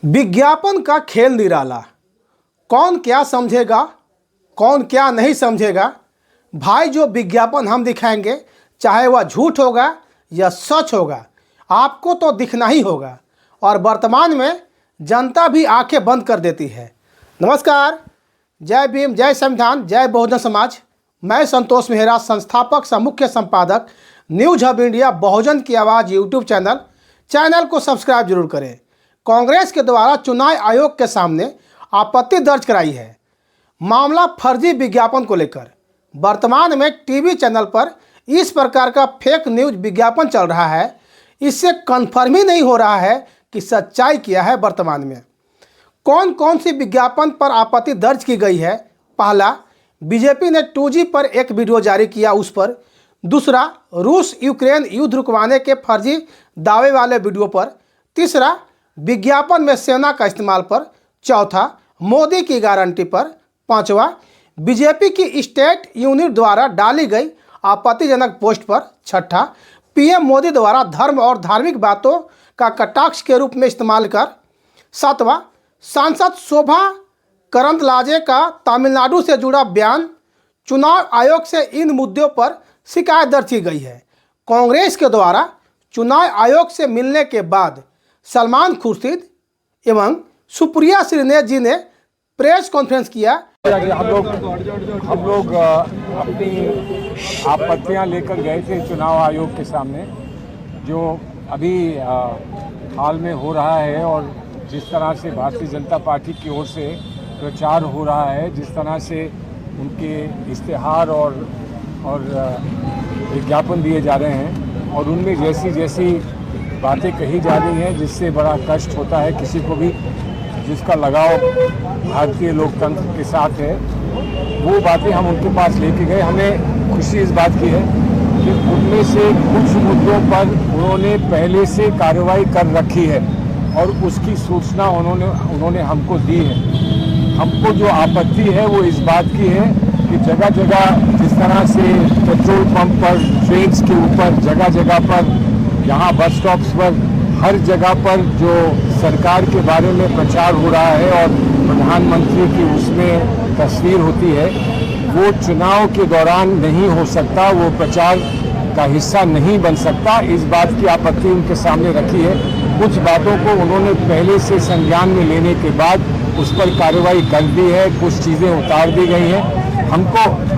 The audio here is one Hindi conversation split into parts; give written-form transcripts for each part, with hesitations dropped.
विज्ञापन का खेल निराला। कौन क्या समझेगा, कौन क्या नहीं समझेगा। भाई, जो विज्ञापन हम दिखाएंगे, चाहे वह झूठ होगा या सच होगा, आपको तो दिखना ही होगा। और वर्तमान में जनता भी आंखें बंद कर देती है। नमस्कार, जय भीम, जय संविधान, जय बहुजन समाज। मैं संतोष मेहरा, संस्थापक सह मुख्य संपादक, न्यूज हब इंडिया बहुजन की आवाज़ यूट्यूब चैनल को सब्सक्राइब जरूर करें। कांग्रेस के द्वारा चुनाव आयोग के सामने आपत्ति दर्ज कराई है। मामला फर्जी विज्ञापन को लेकर। वर्तमान में टीवी चैनल पर इस प्रकार का फेक न्यूज विज्ञापन चल रहा है। इससे कन्फर्म ही नहीं हो रहा है कि सच्चाई क्या है। वर्तमान में कौन कौन सी विज्ञापन पर आपत्ति दर्ज की गई है। पहला, बीजेपी ने 2G पर एक वीडियो जारी किया, उस पर। दूसरा, रूस यूक्रेन युद्ध रुकवाने के फर्जी दावे वाले वीडियो पर। तीसरा, विज्ञापन में सेना का इस्तेमाल पर। चौथा, मोदी की गारंटी पर। पांचवा, बीजेपी की स्टेट यूनिट द्वारा डाली गई आपत्तिजनक पोस्ट पर। छठा, पीएम मोदी द्वारा धर्म और धार्मिक बातों का कटाक्ष के रूप में इस्तेमाल कर। सातवां, सांसद शोभा करंदलाजे का तमिलनाडु से जुड़ा बयान। चुनाव आयोग से इन मुद्दों पर शिकायत दर्ज की गई है। कांग्रेस के द्वारा चुनाव आयोग से मिलने के बाद सलमान खुर्शीद एवं सुप्रिया श्रीनेत जी ने प्रेस कॉन्फ्रेंस किया। हम लोग अपनी आपत्तियां लेकर गए थे चुनाव आयोग के सामने, जो अभी हाल में हो रहा है, और जिस तरह से भारतीय जनता पार्टी की ओर से प्रचार हो रहा है, जिस तरह से उनके इश्तेहार और विज्ञापन दिए जा रहे हैं, और उनमें जैसी बातें कही जा रही हैं, जिससे बड़ा कष्ट होता है किसी को भी जिसका लगाव भारतीय लोकतंत्र के साथ है। वो बातें हम उनके पास लेके गए। हमें खुशी इस बात की है कि उनमें से कुछ मुद्दों पर उन्होंने पहले से कार्रवाई कर रखी है, और उसकी सूचना उन्होंने हमको दी है। हमको जो आपत्ति है वो इस बात की है कि जगह जगह जिस तरह से पेट्रोल पंप पर, ट्रेन के ऊपर, जगह जगह पर, यहाँ बस स्टॉप्स पर, हर जगह पर जो सरकार के बारे में प्रचार हो रहा है और प्रधानमंत्री की उसमें तस्वीर होती है, वो चुनाव के दौरान नहीं हो सकता, वो प्रचार का हिस्सा नहीं बन सकता। इस बात की आपत्ति उनके सामने रखी है। कुछ बातों को उन्होंने पहले से संज्ञान में लेने के बाद उस पर कार्रवाई कर दी है, कुछ चीज़ें उतार दी गई हैं।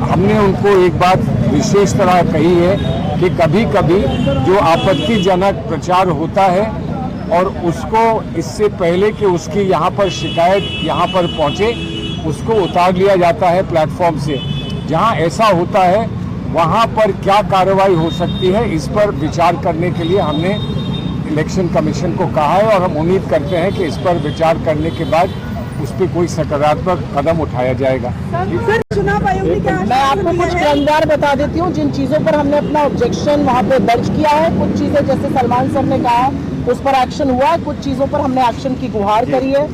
हमने उनको एक बात विशेष तरह कही है कि कभी कभी जो आपत्तिजनक प्रचार होता है और उसको इससे पहले कि उसकी यहाँ पर शिकायत यहाँ पर पहुँचे, उसको उतार लिया जाता है प्लेटफॉर्म से। जहाँ ऐसा होता है वहाँ पर क्या कार्रवाई हो सकती है, इस पर विचार करने के लिए हमने इलेक्शन कमीशन को कहा है, और हम उम्मीद करते हैं कि इस पर विचार करने के बाद उस पर कोई सकारात्मक कदम उठाया जाएगा। चुनाव आयोग ने क्या, मैं आपको कुछ क्रमवार बता देती हूँ जिन चीज़ों पर हमने अपना ऑब्जेक्शन वहाँ पे दर्ज किया है। कुछ चीज़ें जैसे सलमान सर ने कहा उस पर एक्शन हुआ है, कुछ चीज़ों पर हमने एक्शन की गुहार करी है।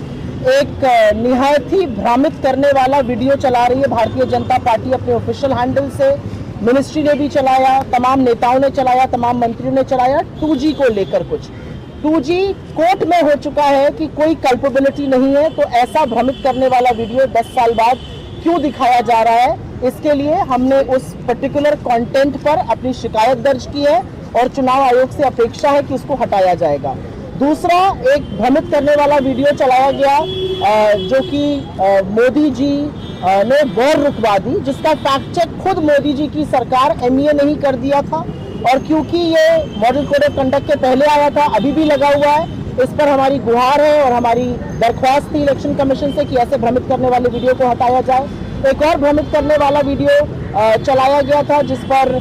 एक निहायत ही भ्रमित करने वाला वीडियो चला रही है भारतीय जनता पार्टी अपने ऑफिशियल हैंडल से। मिनिस्ट्री ने भी चलाया, तमाम नेताओं ने चलाया, तमाम मंत्रियों ने चलाया। 2G को लेकर कुछ 2G कोर्ट में हो चुका है कि कोई कल्पेबिलिटी नहीं है, तो ऐसा भ्रमित करने वाला वीडियो 10 साल बाद क्यों दिखाया जा रहा है, इसके लिए हमने उस पर्टिकुलर कंटेंट पर अपनी शिकायत दर्ज की है, और चुनाव आयोग से अपेक्षा है कि उसको हटाया जाएगा। दूसरा, एक भ्रमित करने वाला वीडियो चलाया गया जो कि मोदी जी ने वॉर रुकवा दी, जिसका फैक्ट चेक खुद मोदी जी की सरकार MEA ने ही कर दिया था, और क्योंकि ये मॉडल कोड ऑफ कंडक्ट के पहले आया था, अभी भी लगा हुआ है। इस पर हमारी गुहार है और हमारी दरख्वास्त थी इलेक्शन कमीशन से कि ऐसे भ्रमित करने वाले वीडियो को हटाया जाए। एक और भ्रमित करने वाला वीडियो चलाया गया था जिस पर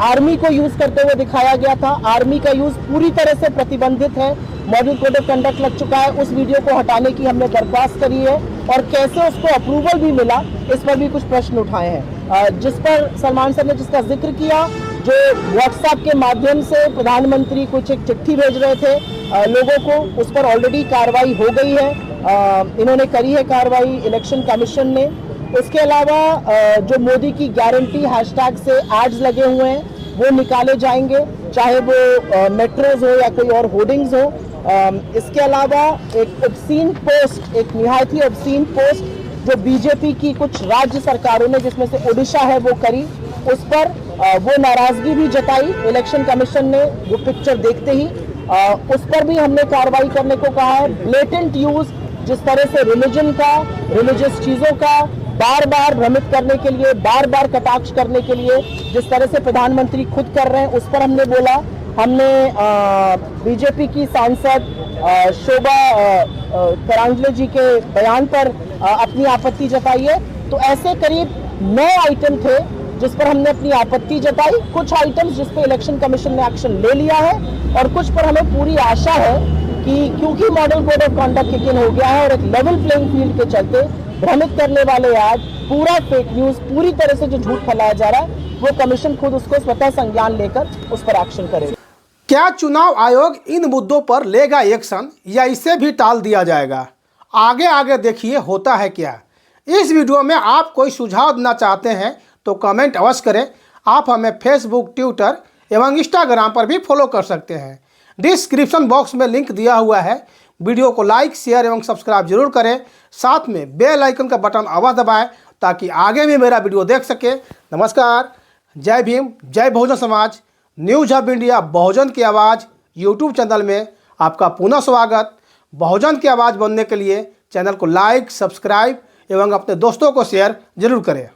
आर्मी को यूज करते हुए दिखाया गया था। आर्मी का यूज पूरी तरह से प्रतिबंधित है, मॉडल कोड ऑफ कंडक्ट लग चुका है। उस वीडियो को हटाने की हमने दरख्वास्त करी है, और कैसे उसको अप्रूवल भी मिला, इस पर भी कुछ प्रश्न उठाए हैं। जिस पर सलमान सर ने जिसका जिक्र किया, जो व्हाट्सएप के माध्यम से प्रधानमंत्री कुछ एक चिट्ठी भेज रहे थे लोगों को, उस पर ऑलरेडी कार्रवाई हो गई है। इन्होंने करी है कार्रवाई इलेक्शन कमीशन ने। इसके अलावा जो मोदी की गारंटी हैशटैग से एड्स लगे हुए हैं वो निकाले जाएंगे, चाहे वो मेट्रोज हो या कोई और होर्डिंग्स हो। इसके अलावा एक ऑब्सीन पोस्ट, एक निहायत ही ऑब्सीन पोस्ट जो बीजेपी की कुछ राज्य सरकारों ने, जिसमें से ओडिशा है, वो करी, उस पर वो नाराजगी भी जताई इलेक्शन कमीशन ने वो पिक्चर देखते ही। उस पर भी हमने कार्रवाई करने को कहा है। ब्लेटेंट यूज, जिस तरह से रिलीजन का, रिलीजियस चीजों का बार बार भ्रमित करने के लिए, बार बार कटाक्ष करने के लिए जिस तरह से प्रधानमंत्री खुद कर रहे हैं, उस पर हमने बोला। हमने बीजेपी की सांसद शोभा करांजले जी के बयान पर अपनी आपत्ति जताई है। तो ऐसे करीब 9 आइटम थे जिस पर हमने अपनी आपत्ति जताई। कुछ आइटम्स जिस पर इलेक्शन कमीशन ने एक्शन ले लिया है और कुछ पर हमें पूरी आशा है कि क्योंकि model code of conduct kick in हो गया है और एक लेवल प्लेइंग फील्ड के चलते भ्रमित करने वाले आज पूरा फेक न्यूज, पूरी तरह से जो झूठ फैलाया जा रहा है, वो कमीशन खुद उसको स्वतः संज्ञान लेकर उस पर एक्शन करेगा। क्या चुनाव आयोग इन मुद्दों पर लेगा एक्शन या इसे भी टाल दिया जाएगा? आगे आगे देखिए होता है क्या। इस वीडियो में आप कोई सुझाव देना चाहते हैं तो कमेंट अवश्य करें। आप हमें फेसबुक, ट्विटर एवं इंस्टाग्राम पर भी फॉलो कर सकते हैं। डिस्क्रिप्शन बॉक्स में लिंक दिया हुआ है। वीडियो को लाइक, शेयर एवं सब्सक्राइब जरूर करें। साथ में बेल आइकन का बटन अवश्य दबाएं ताकि आगे भी मेरा वीडियो देख सके। नमस्कार, जय भीम, जय Bahujan Samaj. News hub India बहुजन की आवाज़ यूट्यूब चैनल में आपका पुनः स्वागत। बहुजन की आवाज़ बनने के लिए चैनल को लाइक, सब्सक्राइब एवं अपने दोस्तों को शेयर जरूर करें।